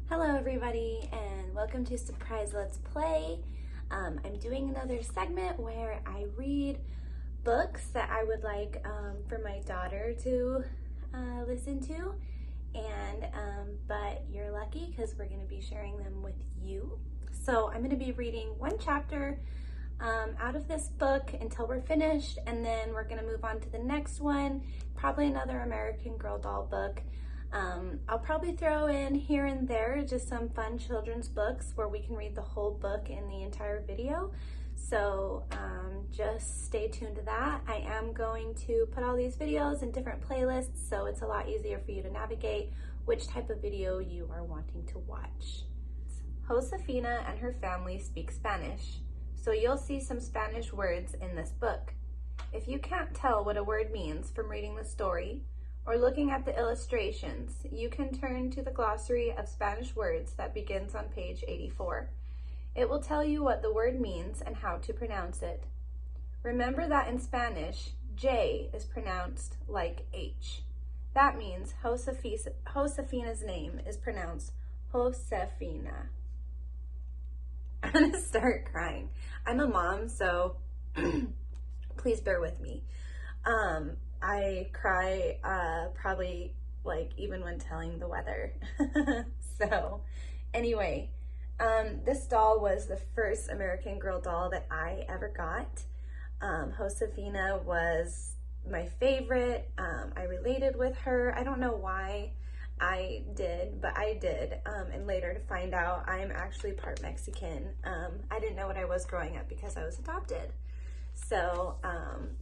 Hello everybody and welcome to Surprise Let's Play. I'm doing another segment where I read books that I would like for my daughter to listen to, but you're lucky because we're going to be sharing them with you. So I'm going to be reading one chapter out of this book until we're finished, and then we're going to move on to the next one, probably another American Girl doll book. I'll probably throw in here and there just some fun children's books where we can read the whole book in the entire video. So just stay tuned to that. I am going to put all these videos in different playlists, so it's a lot easier for you to navigate which type of video you are wanting to watch. Josifina and her family speak Spanish, so you'll see some Spanish words in this book. If you can't tell what a word means from reading the story, or looking at the illustrations, you can turn to the Glossary of Spanish Words that begins on page 84. It will tell you what the word means and how to pronounce it. Remember that in Spanish, J is pronounced like H. That means Josifina's name is pronounced Josifina. I'm gonna start crying. I'm a mom, so please bear with me. I cry probably like even when telling the weather. So anyway, this doll was the first American Girl doll that I ever got. Josifina was my favorite. I related with her. I don't know why I did, but I did. And later to find out I am actually part Mexican. I didn't know what I was growing up because I was adopted. So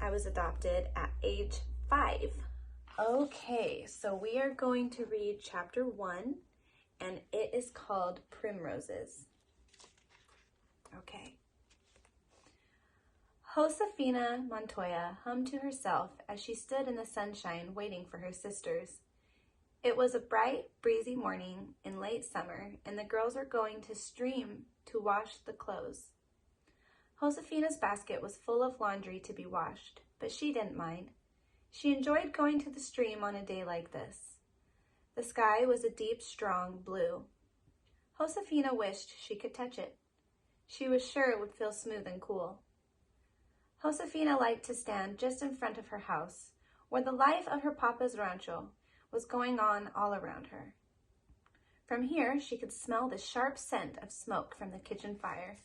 I was adopted at age 5. Okay, so we are going to read chapter 1, and it is called Primroses. Okay. Josifina Montoya hummed to herself as she stood in the sunshine waiting for her sisters. It was a bright, breezy morning in late summer, and the girls were going to stream to wash the clothes. Josifina's basket was full of laundry to be washed, but she didn't mind. She enjoyed going to the stream on a day like this. The sky was a deep, strong blue. Josifina wished she could touch it. She was sure it would feel smooth and cool. Josifina liked to stand just in front of her house, where the life of her papa's rancho was going on all around her. From here, she could smell the sharp scent of smoke from the kitchen fire.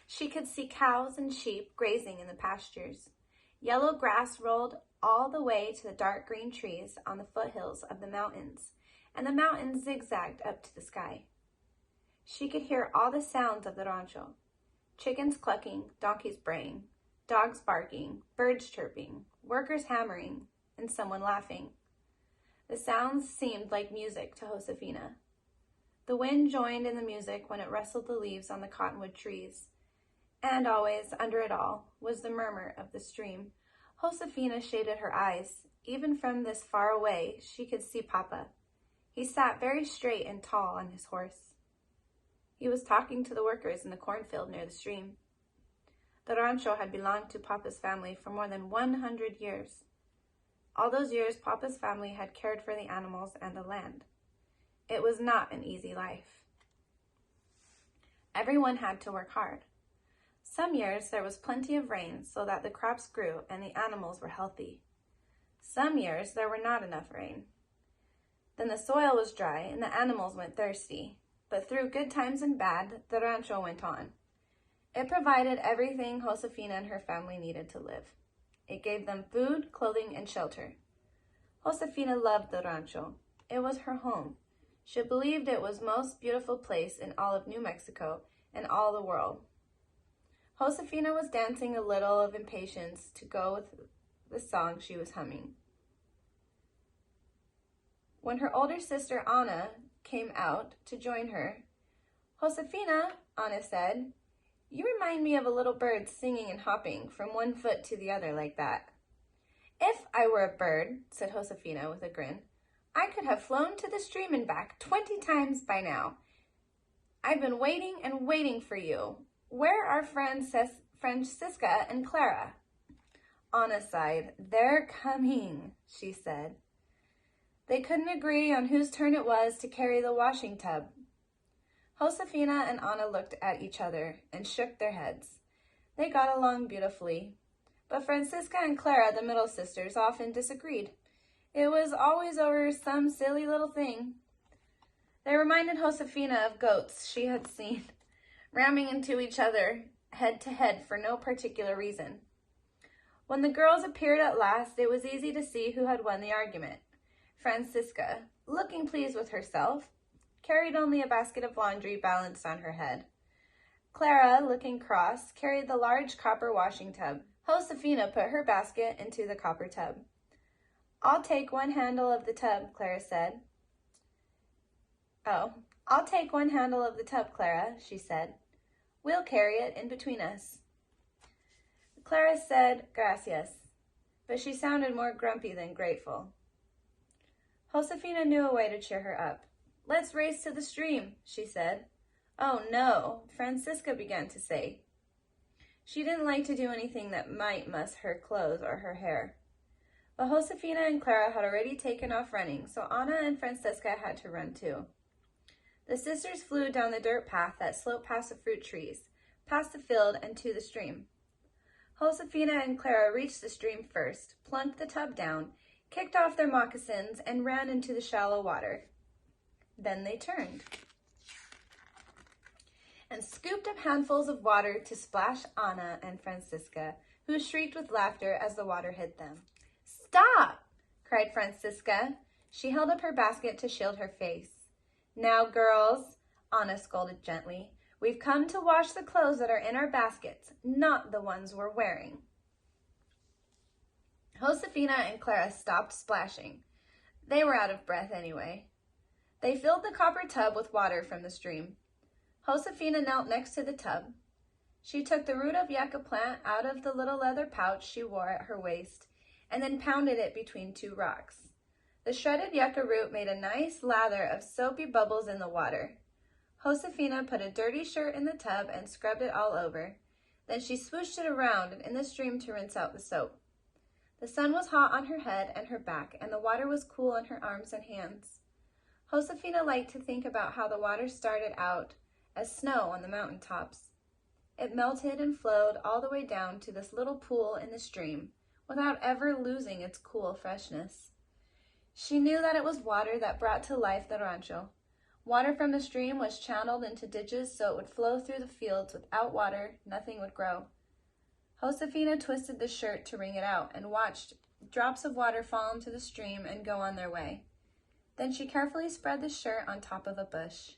She could see cows and sheep grazing in the pastures. Yellow grass rolled all the way to the dark green trees on the foothills of the mountains, and the mountains zigzagged up to the sky. She could hear all the sounds of the rancho: chickens clucking, donkeys braying, dogs barking, birds chirping, workers hammering, and someone laughing. The sounds seemed like music to Josifina. The wind joined in the music when it rustled the leaves on the cottonwood trees. And always, under it all, was the murmur of the stream. Josifina shaded her eyes. Even from this far away, she could see Papa. He sat very straight and tall on his horse. He was talking to the workers in the cornfield near the stream. The rancho had belonged to Papa's family for more than 100 years. All those years, Papa's family had cared for the animals and the land. It was not an easy life. Everyone had to work hard. Some years there was plenty of rain so that the crops grew and the animals were healthy. Some years there were not enough rain. Then the soil was dry and the animals went thirsty. But through good times and bad, the rancho went on. It provided everything Josifina and her family needed to live. It gave them food, clothing, and shelter. Josifina loved the rancho. It was her home. She believed it was the most beautiful place in all of New Mexico and all the world. Josifina was dancing a little of impatience to go with the song she was humming. When her older sister Anna came out to join her, "Josifina," Anna said, "you remind me of a little bird singing and hopping from one foot to the other like that." "If I were a bird," said Josifina with a grin, "I could have flown to the stream and back 20 times by now. I've been waiting and waiting for you. Where are Francisca and Clara?" Anna sighed. "They're coming," she said. They couldn't agree on whose turn it was to carry the washing tub. Josifina and Anna looked at each other and shook their heads. They got along beautifully. But Francisca and Clara, the middle sisters, often disagreed. It was always over some silly little thing. They reminded Josifina of goats she had seen, ramming into each other head to head for no particular reason. When the girls appeared at last, it was easy to see who had won the argument. Francisca, looking pleased with herself, carried only a basket of laundry balanced on her head. Clara, looking cross, carried the large copper washing tub. Josifina put her basket into the copper tub. "I'll take one handle of the tub," Clara said. "I'll take one handle of the tub, Clara," she said. "We'll carry it in between us." Clara said gracias, but she sounded more grumpy than grateful. Josifina knew a way to cheer her up. "Let's race to the stream," she said. "Oh, no," Francisca began to say. She didn't like to do anything that might muss her clothes or her hair. But Josifina and Clara had already taken off running, so Anna and Francisca had to run too. The sisters flew down the dirt path that sloped past the fruit trees, past the field, and to the stream. Josifina and Clara reached the stream first, plunked the tub down, kicked off their moccasins, and ran into the shallow water. Then they turned and scooped up handfuls of water to splash Anna and Francisca, who shrieked with laughter as the water hit them. "Stop!" cried Francisca. She held up her basket to shield her face. "Now, girls," Anna scolded gently, "we've come to wash the clothes that are in our baskets, not the ones we're wearing." Josifina and Clara stopped splashing. They were out of breath anyway. They filled the copper tub with water from the stream. Josifina knelt next to the tub. She took the root of yucca plant out of the little leather pouch she wore at her waist and then pounded it between two rocks. The shredded yucca root made a nice lather of soapy bubbles in the water. Josifina put a dirty shirt in the tub and scrubbed it all over. Then she swooshed it around and in the stream to rinse out the soap. The sun was hot on her head and her back, and the water was cool on her arms and hands. Josifina liked to think about how the water started out as snow on the mountain tops. It melted and flowed all the way down to this little pool in the stream without ever losing its cool freshness. She knew that it was water that brought to life the rancho. Water from the stream was channeled into ditches so it would flow through the fields. Without water, nothing would grow. Josifina twisted the shirt to wring it out and watched drops of water fall into the stream and go on their way. Then she carefully spread the shirt on top of a bush.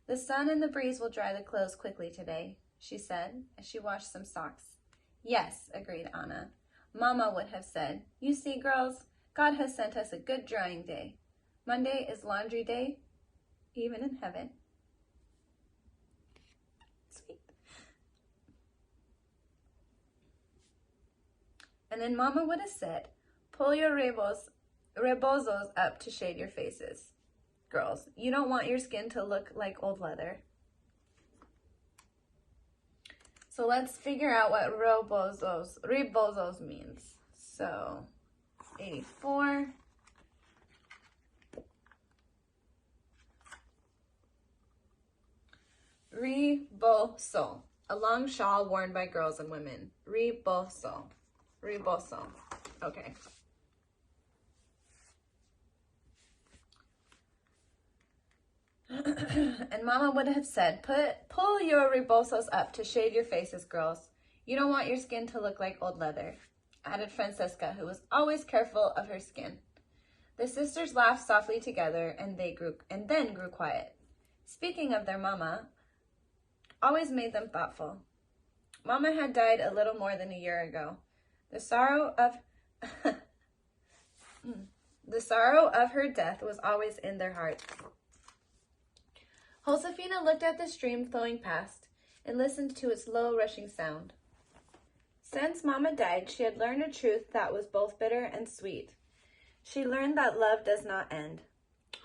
"The sun and the breeze will dry the clothes quickly today," she said as she washed some socks. "Yes," agreed Anna. "Mama would have said, 'You see, girls, God has sent us a good drying day. Monday is laundry day, even in heaven.'" Sweet. And then Mama would have said, "Pull your rebozos up to shade your faces. Girls, you don't want your skin to look like old leather." So let's figure out what rebozos means. So 84. Rebozo, a long shawl worn by girls and women. Rebozo. Okay. And Mama would have said, pull your rebozos up to shade your faces, girls. You don't want your skin to look like old leather, added Francisca, who was always careful of her skin. The sisters laughed softly together, and then grew quiet. Speaking of their mama always made them thoughtful. Mama had died a little more than a year ago. The sorrow of her death was always in their hearts. Josifina looked at the stream flowing past and listened to its low rushing sound. Since Mama died, she had learned a truth that was both bitter and sweet. She learned that love does not end.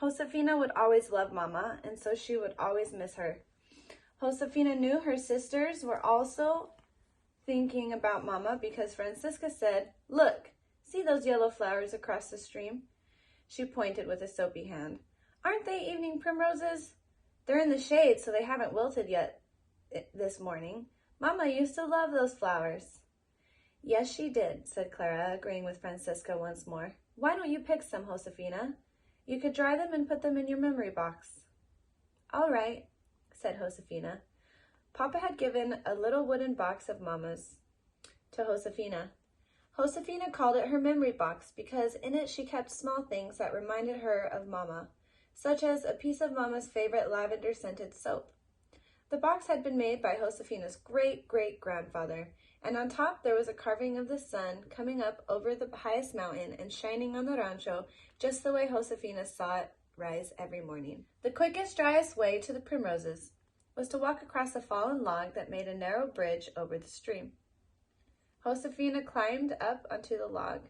Josifina would always love Mama, and so she would always miss her. Josifina knew her sisters were also thinking about Mama because Francisca said, "Look, see those yellow flowers across the stream?" She pointed with a soapy hand. Aren't they evening primroses? They're in the shade, so they haven't wilted yet this morning. Mama used to love those flowers. Yes, she did, said Clara, agreeing with Francisca once more. Why don't you pick some, Josifina? You could dry them and put them in your memory box. All right, said Josifina. Papa had given a little wooden box of Mama's to Josifina. Josifina called it her memory box because in it she kept small things that reminded her of Mama, such as a piece of Mama's favorite lavender-scented soap. The box had been made by Josifina's great-great-grandfather, and on top there was a carving of the sun coming up over the highest mountain and shining on the rancho just the way Josifina saw it rise every morning. The quickest, driest way to the primroses was to walk across a fallen log that made a narrow bridge over the stream. Josifina climbed up onto the log.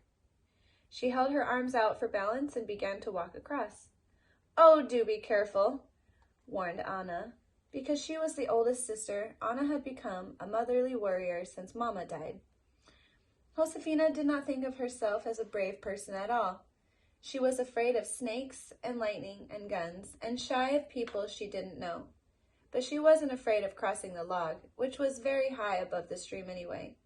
She held her arms out for balance and began to walk across. Oh, do be careful, warned Anna. Because she was the oldest sister, Anna had become a motherly warrior since Mama died. Josifina did not think of herself as a brave person at all. She was afraid of snakes and lightning and guns, and shy of people she didn't know. But she wasn't afraid of crossing the log, which wasn't very high above the stream anyway.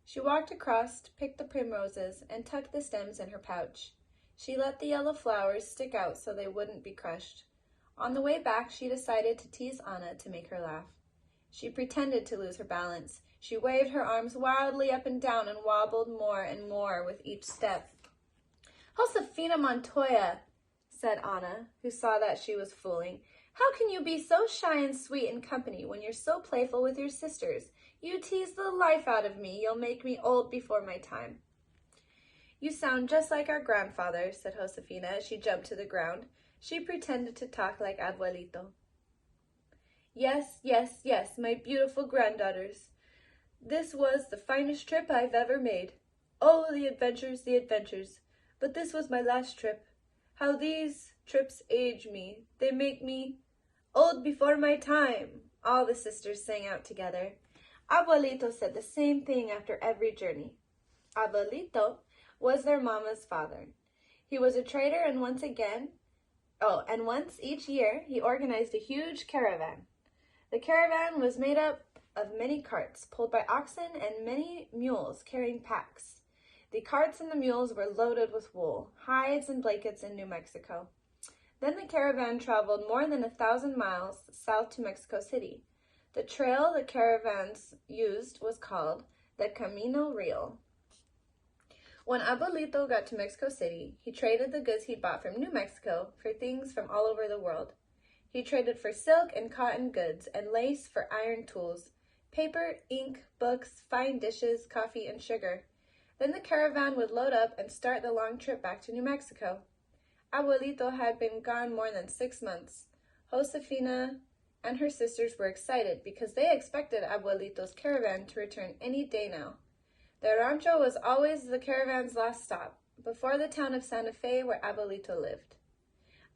She walked across, picked the primroses, and tucked the stems in her pouch. She let the yellow flowers stick out so they wouldn't be crushed. On the way back, she decided to tease Anna to make her laugh. She pretended to lose her balance. She waved her arms wildly up and down and wobbled more and more with each step. Josifina Montoya, said Anna, who saw that she was fooling. How can you be so shy and sweet in company when you're so playful with your sisters? You tease the life out of me. You'll make me old before my time. You sound just like our grandfather, said Josifina as she jumped to the ground. She pretended to talk like Abuelito. Yes, yes, yes, my beautiful granddaughters. This was the finest trip I've ever made. Oh, the adventures, the adventures. But this was my last trip. How these trips age me. They make me old before my time, all the sisters sang out together. Abuelito said the same thing after every journey. Abuelito was their mama's father. He was a trader, and once each year he organized a huge caravan. The caravan was made up of many carts pulled by oxen and many mules carrying packs. The carts and the mules were loaded with wool, hides, and blankets in New Mexico. Then the caravan traveled more than 1,000 miles south to Mexico City. The trail the caravans used was called the Camino Real. When Abuelito got to Mexico City, he traded the goods he bought from New Mexico for things from all over the world. He traded for silk and cotton goods and lace for iron tools, paper, ink, books, fine dishes, coffee, and sugar. Then the caravan would load up and start the long trip back to New Mexico. Abuelito had been gone more than 6 months. Josifina and her sisters were excited because they expected Abuelito's caravan to return any day now. The rancho was always the caravan's last stop, before the town of Santa Fe where Abuelito lived.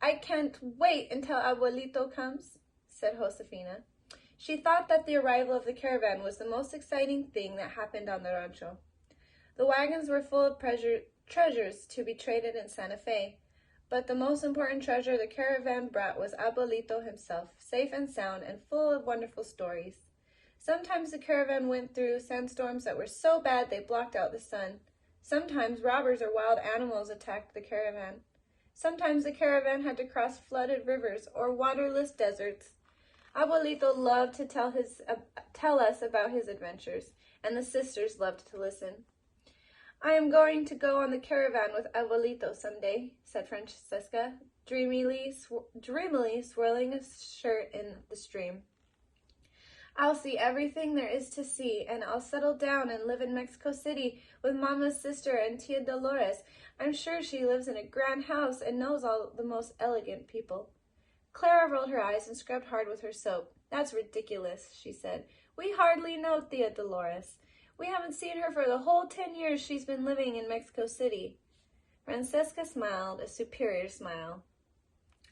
I can't wait until Abuelito comes, said Josifina. She thought that the arrival of the caravan was the most exciting thing that happened on the rancho. The wagons were full of treasures to be traded in Santa Fe, but the most important treasure the caravan brought was Abuelito himself, safe and sound and full of wonderful stories. Sometimes the caravan went through sandstorms that were so bad they blocked out the sun. Sometimes robbers or wild animals attacked the caravan. Sometimes the caravan had to cross flooded rivers or waterless deserts. Abuelito loved to tell us about his adventures, and the sisters loved to listen. I am going to go on the caravan with Abuelito someday, said Francisca, dreamily swirling a shirt in the stream. I'll see everything there is to see, and I'll settle down and live in Mexico City with Mama's sister and Tia Dolores. I'm sure she lives in a grand house and knows all the most elegant people. Clara rolled her eyes and scrubbed hard with her soap. That's ridiculous, she said. We hardly know Tia Dolores. We haven't seen her for the whole 10 years she's been living in Mexico City. Francesca smiled, a superior smile.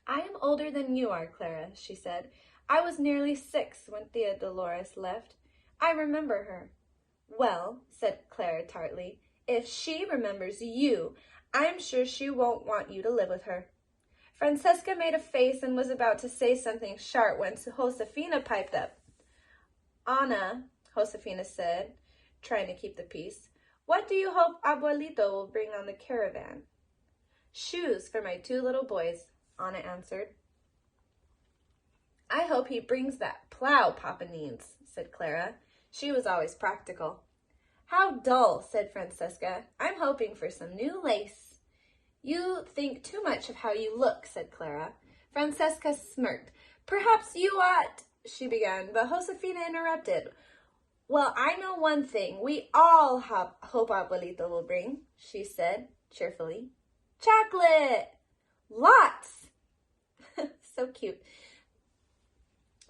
I am older than you are, Clara, she said. I was nearly 6 when Tia Dolores left. I remember her. Well, said Clara tartly, If she remembers you, I'm sure she won't want you to live with her. Francesca made a face and was about to say something sharp when Josifina piped up. Anna, Josifina said, trying to keep the peace, what do you hope Abuelito will bring on the caravan? Shoes for my 2 little boys, Anna answered. I hope he brings that plow Papa needs, said Clara. She was always practical. How dull, said Francesca. I'm hoping for some new lace. You think too much of how you look, said Clara. Francesca smirked. Perhaps you ought, she began, but Josifina interrupted. Well, I know one thing we all hope Abuelito will bring, she said cheerfully. Chocolate! Lots! So cute,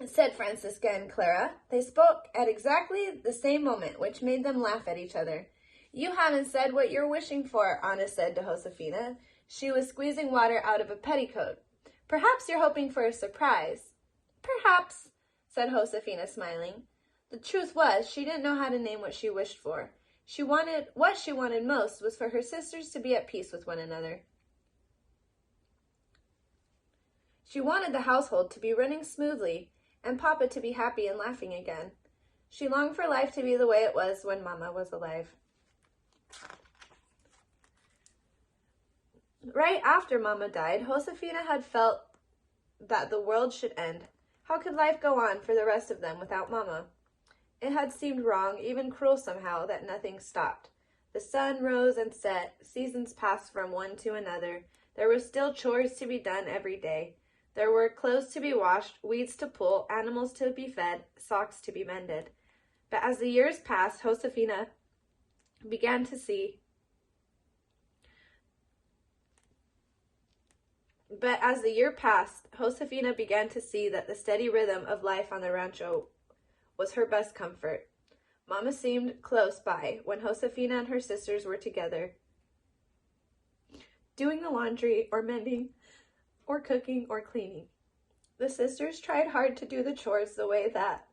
said Francesca and Clara. They spoke at exactly the same moment, which made them laugh at each other. You haven't said what you're wishing for, Anna said to Josifina. She was squeezing water out of a petticoat. Perhaps you're hoping for a surprise. Perhaps, said Josifina, smiling. The truth was, she didn't know how to name what she wished for. What she wanted most was for her sisters to be at peace with one another. She wanted the household to be running smoothly, and Papa to be happy and laughing again. She longed for life to be the way it was when Mama was alive. Right after Mama died, Josifina had felt that the world should end. How could life go on for the rest of them without Mama? It had seemed wrong, even cruel somehow, that nothing stopped. The sun rose and set, seasons passed from one to another. There were still chores to be done every day. There were clothes to be washed, weeds to pull, animals to be fed, socks to be mended. But as the years passed, Josifina began to see that the steady rhythm of life on the rancho was her best comfort. Mama seemed close by when Josifina and her sisters were together, doing the laundry or mending or cooking or cleaning. The sisters tried hard to do the chores the way that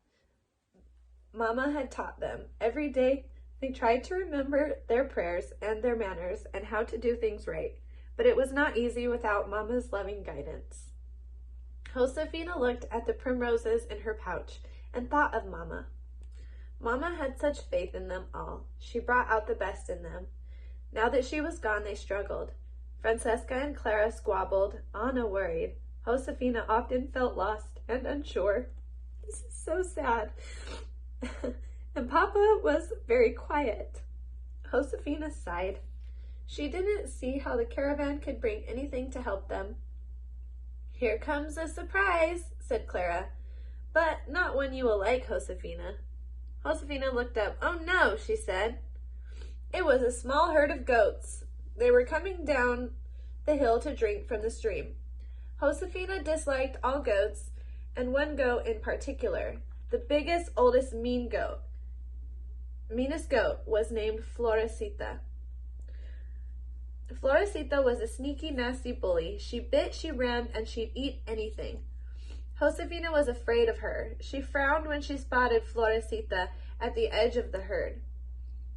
Mama had taught them. Every day they tried to remember their prayers and their manners and how to do things right, but it was not easy without Mama's loving guidance. Josifina looked at the primroses in her pouch and thought of Mama. Mama had such faith in them all. She brought out the best in them. Now that she was gone, they struggled. Francesca and Clara squabbled, Anna worried. Josifina often felt lost and unsure. This is so sad. And Papa was very quiet. Josifina sighed. She didn't see how the caravan could bring anything to help them. Here comes a surprise, said Clara. But not one you will like, Josifina. Josifina looked up. Oh no, she said. It was a small herd of goats. They were coming down the hill to drink from the stream. Josifina disliked all goats, and one goat in particular. The biggest, oldest, meanest goat was named Florecita. Florecita was a sneaky, nasty bully. She bit, she rammed, and she'd eat anything. Josifina was afraid of her. She frowned when she spotted Florecita at the edge of the herd.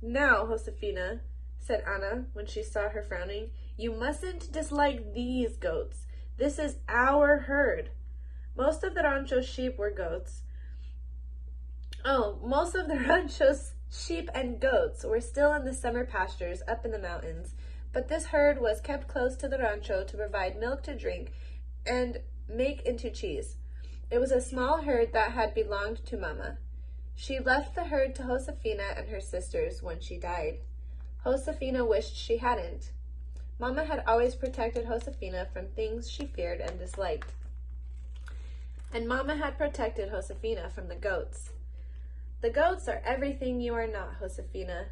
Now, Josifina, said Anna when she saw her frowning, you mustn't dislike these goats. This is our herd. Most of the rancho's sheep were goats. Most of the rancho's sheep and goats were still in the summer pastures up in the mountains, but this herd was kept close to the rancho to provide milk to drink and make into cheese. It was a small herd that had belonged to Mama. She left the herd to Josifina and her sisters when she died. Josifina wished she hadn't. Mama had always protected Josifina from things she feared and disliked. And Mama had protected Josifina from the goats. The goats are everything you are not, Josifina,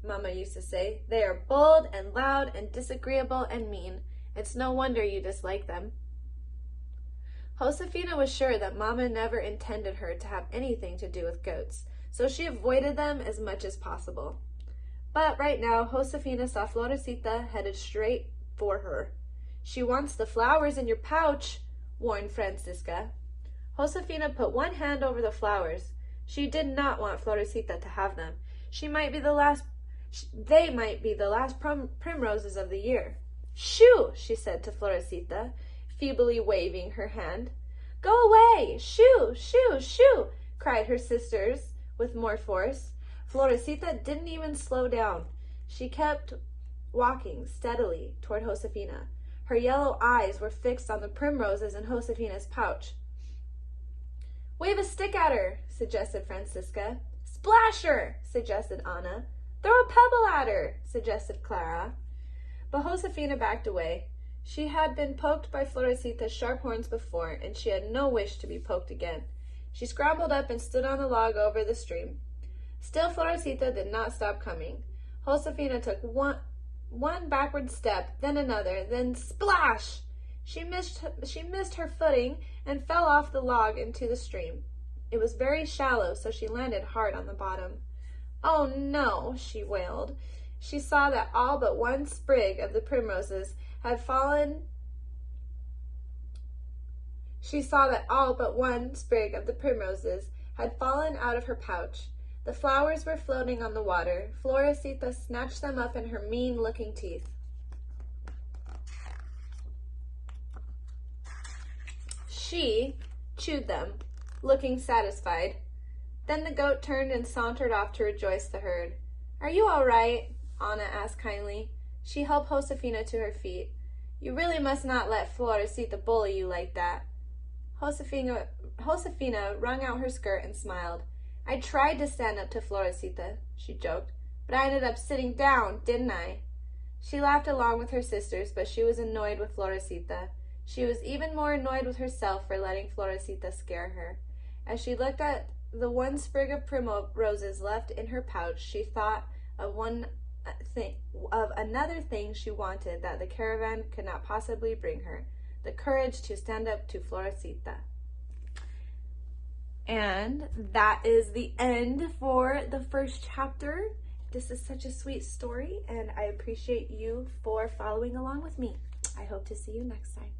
Mama used to say. They are bold and loud and disagreeable and mean. It's no wonder you dislike them. Josifina was sure that Mama never intended her to have anything to do with goats, so she avoided them as much as possible. But right now, Josifina saw Florecita headed straight for her. She wants the flowers in your pouch, warned Francisca. Josifina put one hand over the flowers. She did not want Florecita to have them. She might be the last They might be the last primroses of the year. Shoo, she said to Florecita, feebly waving her hand. Go away! Shoo, shoo, shoo, cried her sisters with more force. Florecita didn't even slow down. She kept walking steadily toward Josifina. Her yellow eyes were fixed on the primroses in Josifina's pouch. Wave a stick at her, suggested Francisca. Splash her, suggested Anna. Throw a pebble at her, suggested Clara. But Josifina backed away. She had been poked by Florecita's sharp horns before, and she had no wish to be poked again. She scrambled up and stood on the log over the stream. Still Florecita did not stop coming. Josifina took one backward step, then another, then splash! She missed her footing and fell off the log into the stream. It was very shallow, so she landed hard on the bottom. Oh no, she wailed. She saw that all but one sprig of the primroses had fallen. Out of her pouch. The flowers were floating on the water. Florecita snatched them up in her mean-looking teeth. She chewed them, looking satisfied. Then the goat turned and sauntered off to rejoice the herd. Are you all right? Anna asked kindly. She helped Josifina to her feet. You really must not let Florecita bully you like that. Josifina wrung out her skirt and smiled. I tried to stand up to Florecita, she joked, but I ended up sitting down, didn't I? She laughed along with her sisters, but she was annoyed with Florecita. She was even more annoyed with herself for letting Florecita scare her. As she looked at the one sprig of primroses left in her pouch, she thought of another thing she wanted that the caravan could not possibly bring her, the courage to stand up to Florecita. And that is the end for the first chapter. This is such a sweet story, and I appreciate you for following along with me. I hope to see you next time.